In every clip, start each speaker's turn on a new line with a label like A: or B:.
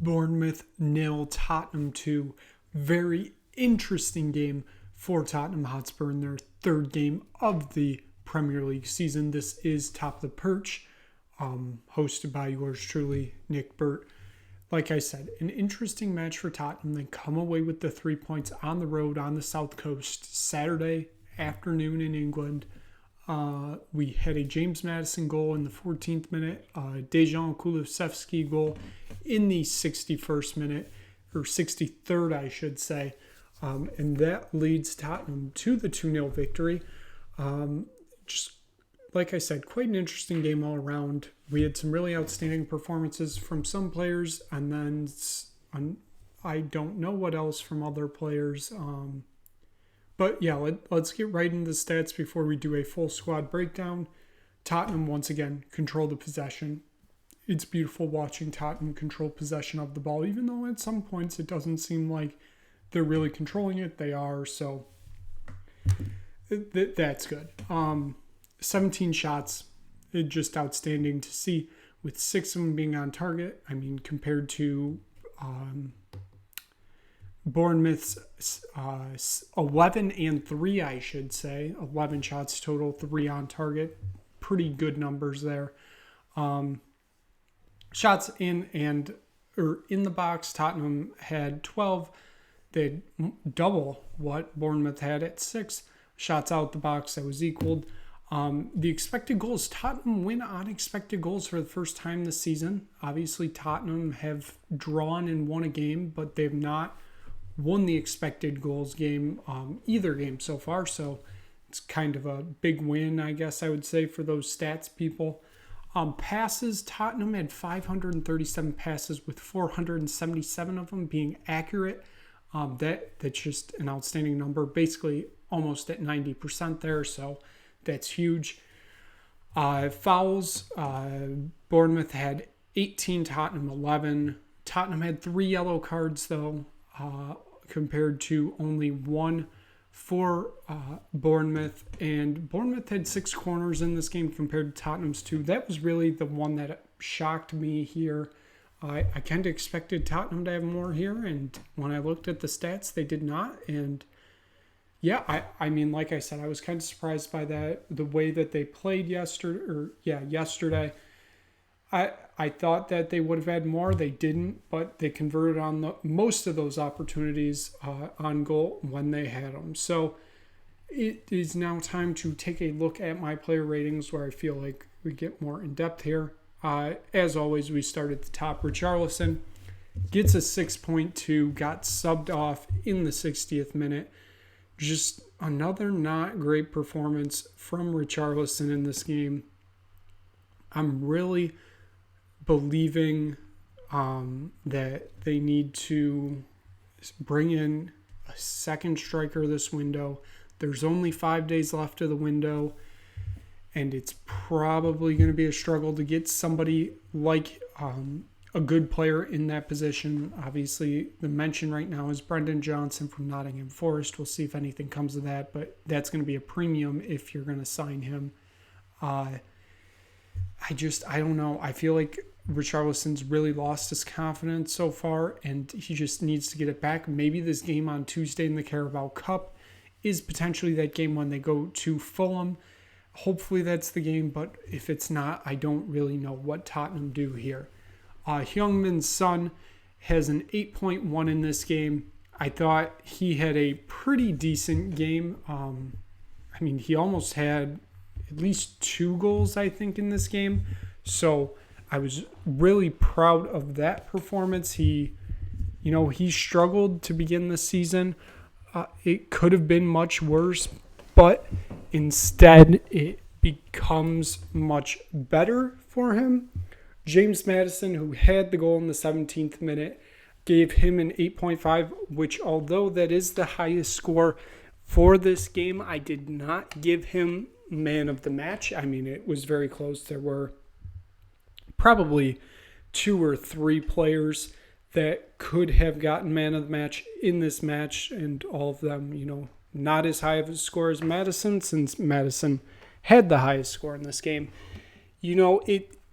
A: Bournemouth 0, Tottenham 2. Very interesting game for Tottenham Hotspur in their third game of the Premier League season. This is Top of the Perch, hosted by yours truly, Nick Burt. Like I said, an interesting match for Tottenham. They come away with the 3 points on the road on the South Coast Saturday afternoon in England. We had a James Maddison goal in the 14th minute, Dejan Kulusevski goal in the 61st minute, or 63rd, I should say. And that leads Tottenham to the 2-0 victory. Just like I said, quite an interesting game all around. We had some really outstanding performances from some players, and then I don't know what else from other players. But yeah, let's get right into the stats before we do a full squad breakdown. Tottenham, once again, control the possession. It's beautiful watching Tottenham control possession of the ball, even though at some points it doesn't seem like they're really controlling it. They are, so that's good. 17 shots, just outstanding to see, with 6 of them being on target. I mean, compared to Bournemouth's 11 and 3, I should say. 11 shots total, 3 on target. Pretty good numbers there. Shots in the box, Tottenham had 12. They had double what Bournemouth had at 6. Shots out the box, that was equaled. The expected goals, Tottenham win on expected goals for the first time this season. Obviously, Tottenham have drawn and won a game, but they've not won the expected goals game, either game so far. So it's kind of a big win, I guess I would say, for those stats people. Passes, Tottenham had 537 passes, with 477 of them being accurate. That's just an outstanding number, basically almost at 90% there, so that's huge. Fouls, Bournemouth had 18, Tottenham 11. Tottenham had 3 yellow cards, though, compared to only 1 for Bournemouth. And Bournemouth had 6 corners in this game compared to Tottenham's 2. That was really the one that shocked me here. I kind of expected Tottenham to have more here, and when I looked at the stats, they did not. And yeah, I mean, like I said, I was kind of surprised by that, the way that they played yesterday. I thought that they would have had more. They didn't, but they converted on most of those opportunities on goal when they had them. So it is now time to take a look at my player ratings, where I feel like we get more in depth here. As always, we start at the top. Richarlison gets a 6.2, got subbed off in the 60th minute. Just another not great performance from Richarlison in this game. I'm really believing that they need to bring in a second striker this window. There's only 5 days left of the window, and it's probably going to be a struggle to get somebody like a good player in that position. Obviously, the mention right now is Brendan Johnson from Nottingham Forest. We'll see if anything comes of that, but that's going to be a premium if you're going to sign him. I don't know. I feel like Richarlison's really lost his confidence so far, and he just needs to get it back. Maybe this game on Tuesday in the Carabao Cup is potentially that game when they go to Fulham. Hopefully that's the game, but if it's not, I don't really know what Tottenham do here. Heung-min Son has an 8.1 in this game. I thought he had a pretty decent game. I mean, he almost had at least 2 goals, I think, in this game. So I was really proud of that performance. He struggled to begin the season. It could have been much worse, but instead it becomes much better for him. James Maddison, who had the goal in the 17th minute, gave him an 8.5, which, although that is the highest score for this game, I did not give him man of the match. I mean, it was very close. There were probably 2 or 3 players that could have gotten man of the match in this match, and all of them, not as high of a score as Maddison, since Maddison had the highest score in this game.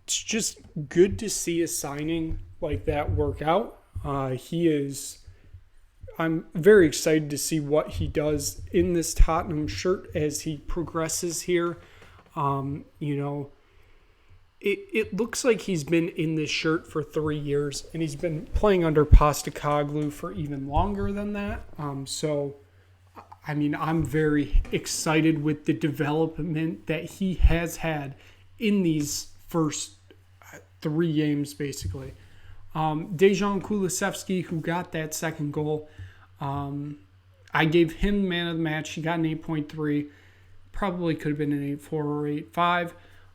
A: It's just good to see a signing like that work out. I'm very excited to see what he does in this Tottenham shirt as he progresses here. It looks like he's been in this shirt for 3 years, and he's been playing under Postecoglou for even longer than that. I'm very excited with the development that he has had in these first 3 games, basically. Dejan Kulusevski, who got that second goal, I gave him man of the match. He got an 8.3. Probably could have been an 8.4 or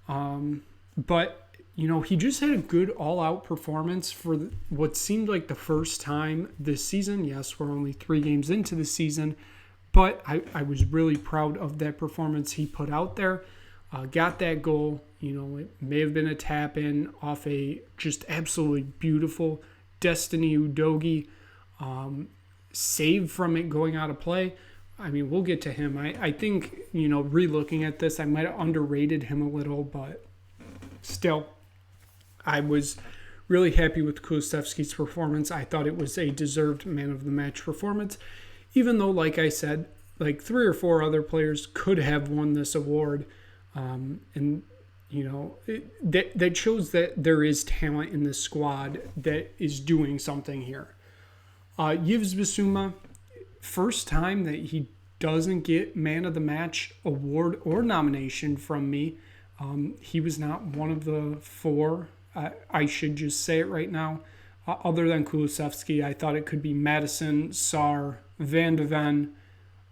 A: 8.5. But, he just had a good all-out performance for what seemed like the first time this season. Yes, we're only 3 games into the season, but I was really proud of that performance he put out there. Got that goal. It may have been a tap-in off a just absolutely beautiful Destiny Udogie save from it going out of play. We'll get to him. I think, re-looking at this, I might have underrated him a little, but still, I was really happy with Kulusevski's performance. I thought it was a deserved man of the match performance, even though, like I said, 3 or 4 other players could have won this award. That shows that there is talent in this squad that is doing something here. Yves Bissouma, first time that he doesn't get man of the match award or nomination from me. He was not one of the 4. I should just say it right now. Other than Kulusevski, I thought it could be Madison, Sarr, Van de Ven,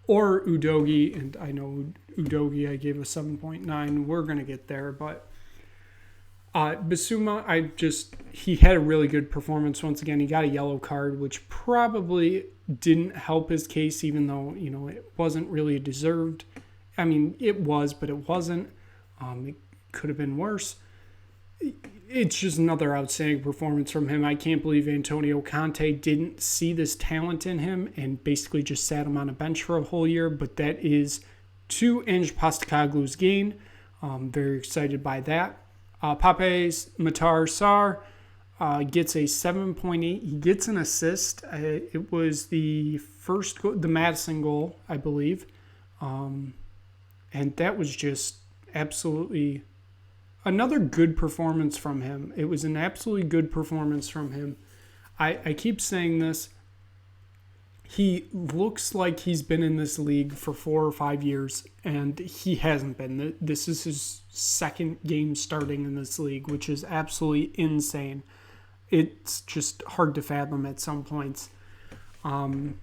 A: or Udogie. And I know Udogie I gave a 7.9. We're going to get there. But Bissouma, he had a really good performance once again. He got a yellow card, which probably didn't help his case, even though, it wasn't really deserved. It was, but it wasn't. It could have been worse. It's just another outstanding performance from him. I can't believe Antonio Conte didn't see this talent in him and basically just sat him on a bench for a whole year, but that is to Ange Postecoglou's gain. Very excited by that. Pape Matar Sarr gets a 7.8. He gets an assist. It was the first goal, the Madison goal, I believe. And that was just absolutely another good performance from him. It was an absolutely good performance from him. I keep saying this. He looks like he's been in this league for 4 or 5 years, and he hasn't been. This is his second game starting in this league, which is absolutely insane. It's just hard to fathom at some points. I'm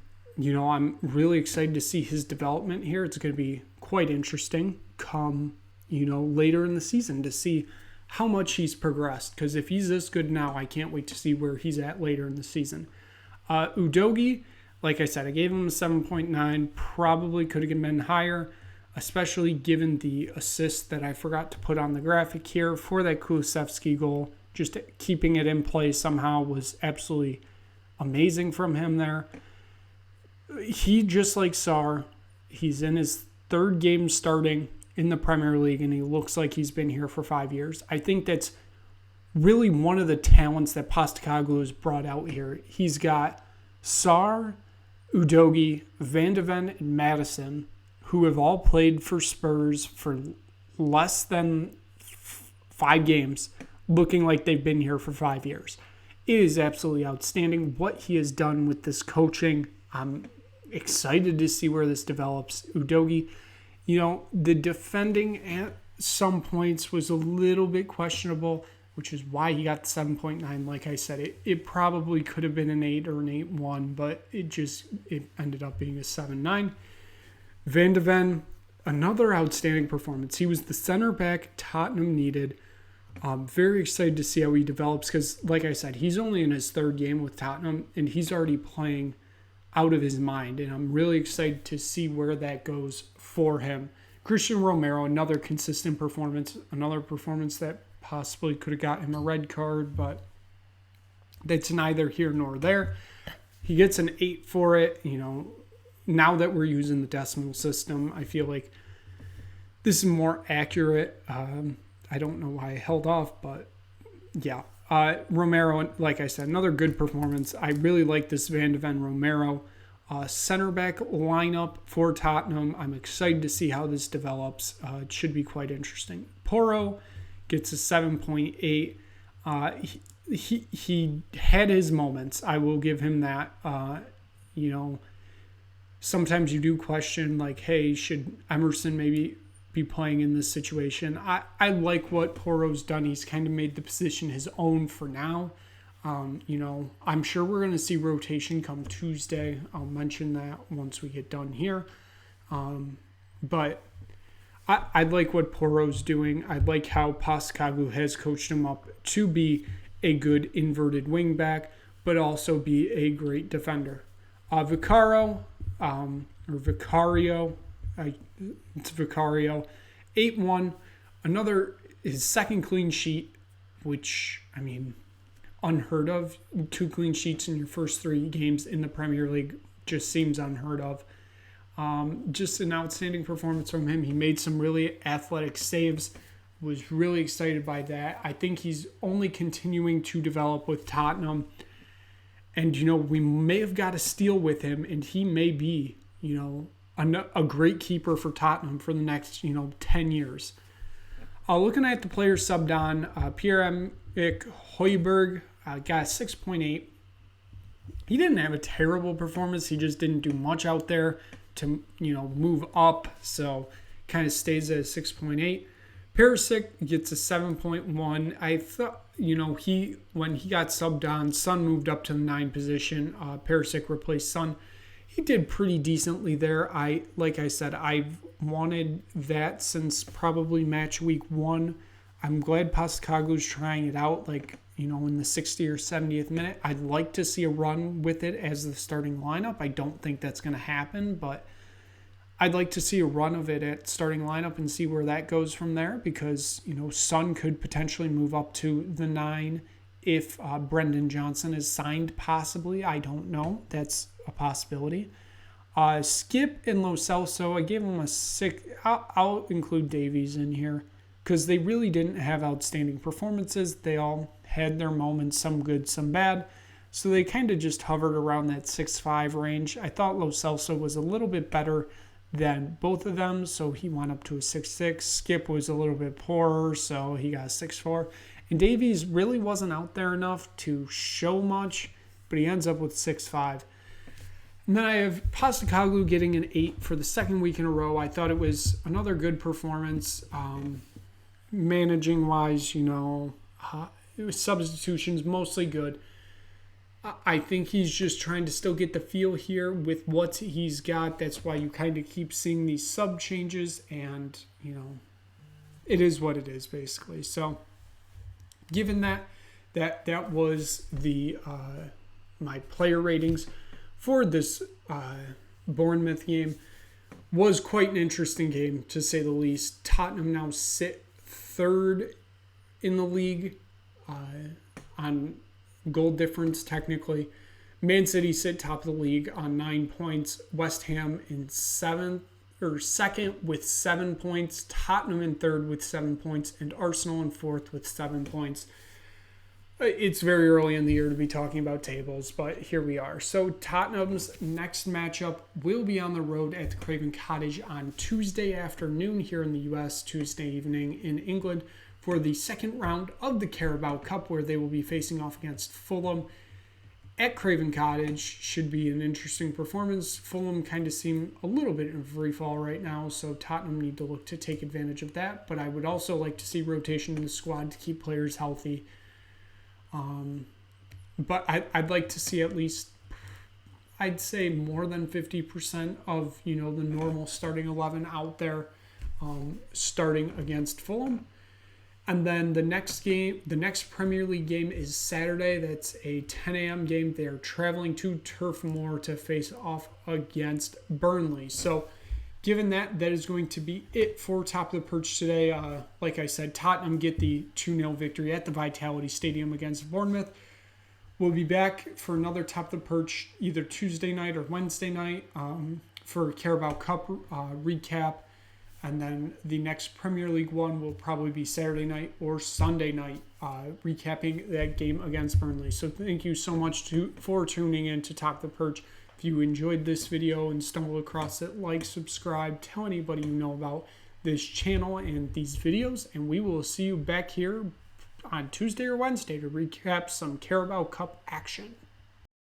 A: really excited to see his development here. It's going to be quite interesting come, later in the season to see how much he's progressed. Because if he's this good now, I can't wait to see where he's at later in the season. Udogie, like I said, I gave him a 7.9. Probably could have been higher, especially given the assist that I forgot to put on the graphic here for that Kulusevski goal. Just keeping it in play somehow was absolutely amazing from him there. He, just like Sarr, he's in his 3rd game starting in the Premier League, and he looks like he's been here for 5 years. I think that's really one of the talents that Postecoglou has brought out here. He's got Sarr, Udogie, Van de Ven, and Madison, who have all played for Spurs for less than 5 games, looking like they've been here for 5 years. It is absolutely outstanding what he has done with this coaching. I'm excited to see where this develops. Udogie, the defending at some points was a little bit questionable, which is why he got the 7.9. Like I said, it probably could have been an 8 or an 8.1, but it ended up being a 7.9. Van de Ven, another outstanding performance. He was the center back Tottenham needed. I'm very excited to see how he develops because, like I said, he's only in his 3rd game with Tottenham, and he's already playing out of his mind, and I'm really excited to see where that goes for him. Christian Romero, another consistent performance, another performance that possibly could have got him a red card, but that's neither here nor there. He gets an 8 for it. Now that we're using the decimal system, I feel like this is more accurate. I don't know why I held off, but yeah, Romero, like I said, another good performance. I really like this Van de Ven Romero center back lineup for Tottenham. I'm excited to see how this develops. It should be quite interesting. Porro gets a 7.8. He had his moments. I will give him that. Sometimes you do question, like, hey, should Emerson maybe be playing in this situation? I like what Porro's done. He's kind of made the position his own for now. I'm sure we're going to see rotation come Tuesday. I'll mention that once we get done here. But I like what Porro's doing. I like how Postecoglou has coached him up to be a good inverted wing back, but also be a great defender. Vicario, it's Vicario, 8-1. His second clean sheet, which, unheard of. 2 clean sheets in your first 3 games in the Premier League just seems unheard of. Just an outstanding performance from him. He made some really athletic saves. Was really excited by that. I think he's only continuing to develop with Tottenham. And, we may have got a steal with him, and he may be, a great keeper for Tottenham for the next, 10 years. Looking at the players subbed on, Pierre-Emerick Højbjerg got a 6.8. He didn't have a terrible performance. He just didn't do much out there to, move up. So kind of stays at a 6.8. Perisic gets a 7.1. I thought, when he got subbed on, Son moved up to the 9 position. Perisic replaced Son. He did pretty decently there. Like I said, I've wanted that since probably match week 1. I'm glad Postecoglou's trying it out, in the 60th or 70th minute. I'd like to see a run with it as the starting lineup. I don't think that's going to happen, but I'd like to see a run of it at starting lineup and see where that goes from there, because, Son could potentially move up to the 9 if Brendan Johnson is signed, possibly. I don't know. That's a possibility. Skip and Lo Celso, I gave them a 6. I'll include Davies in here because they really didn't have outstanding performances. They all had their moments, some good, some bad. So they kind of just hovered around that 6.5 range. I thought Lo Celso was a little bit better than both of them, so he went up to a 6.6. Skip was a little bit poorer, so he got a 6.4. And Davies really wasn't out there enough to show much, but he ends up with 6.5. And then I have Postecoglou getting an 8 for the second week in a row. I thought it was another good performance. Managing-wise, it was substitutions, mostly good. I think he's just trying to still get the feel here with what he's got. That's why you kind of keep seeing these sub changes, and, it is what it is, basically. So, given that was the my player ratings for this Bournemouth game. Was quite an interesting game, to say the least. Tottenham now sit 3rd in the league on goal difference, technically. Man City sit top of the league on 9 points. West Ham in 2nd with 7 points. Tottenham in 3rd with 7 points. And Arsenal in 4th with 7 points. It's very early in the year to be talking about tables, but here we are. So Tottenham's next matchup will be on the road at the Craven Cottage on Tuesday afternoon here in the U.S., Tuesday evening in England, for the second round of the Carabao Cup, where they will be facing off against Fulham at Craven Cottage. Should be an interesting performance. Fulham kind of seem a little bit in free fall right now, so Tottenham need to look to take advantage of that. But I would also like to see rotation in the squad to keep players healthy. But I'd like to see at least, I'd say, more than 50% of, the normal starting 11 out there starting against Fulham. And then the next Premier League game is Saturday. That's a 10 a.m. game. They are traveling to Turf Moor to face off against Burnley. So given that is going to be it for Top of the Perch today. Like I said, Tottenham get the 2-0 victory at the Vitality Stadium against Bournemouth. We'll be back for another Top of the Perch either Tuesday night or Wednesday night for Carabao Cup recap. And then the next Premier League one will probably be Saturday night or Sunday night, recapping that game against Burnley. So thank you so much for tuning in to Talk the Perch. If you enjoyed this video and stumbled across it, like, subscribe, tell anybody you know about this channel and these videos. And we will see you back here on Tuesday or Wednesday to recap some Carabao Cup action.